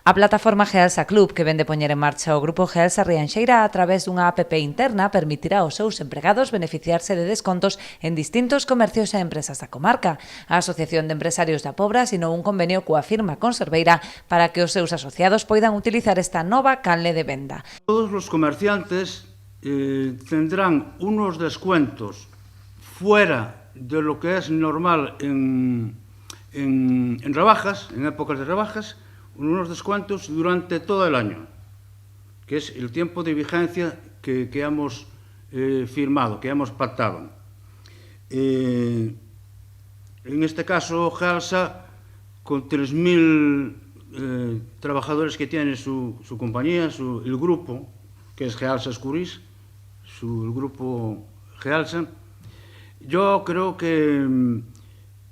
A plataforma Gealsa Club, que vende poñer en marcha o Grupo Gealsa Rianxeira a través dunha app interna, permitirá aos seus empregados beneficiarse de descontos en distintos comercios e empresas da comarca. A Asociación de Empresarios da Pobra asinou un convenio coa firma Conserveira para que os seus asociados poidan utilizar esta nova canle de venda. Todos os comerciantes tendrán unos descuentos fuera de lo que es normal en rebajas, en épocas de rebajas, unos descuentos durante todo el año, que es el tiempo de vigencia que hemos firmado, que hemos pactado. En este caso, Gealsa, con 3.000 trabajadores que tiene su compañía, el grupo, que es Gealsa Escurís, el grupo Gealsa, yo creo que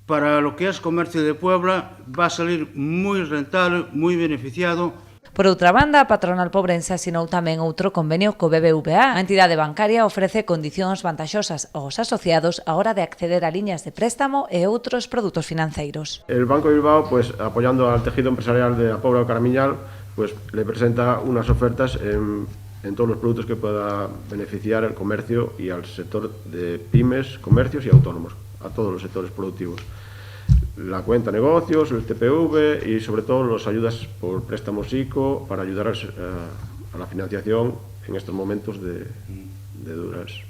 para lo que es comercio de Puebla va a salir moi rentable, moi beneficiado. Por outra banda, a patronal pobrense asinou tamén outro convenio co BBVA. A entidade bancaria ofrece condicións vantaxosas aos asociados a hora de acceder a liñas de préstamo e outros produtos financeiros. El Banco de Bilbao, apoyando al tejido empresarial de la Pobla de Caramiñal, le presenta unas ofertas en todos los productos que pueda beneficiar al comercio y al sector de pymes, comercios y autónomos, a todos los sectores productivos. La cuenta negocios, el TPV y sobre todo las ayudas por préstamos ICO para ayudar a la financiación en estos momentos de duros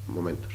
momentos.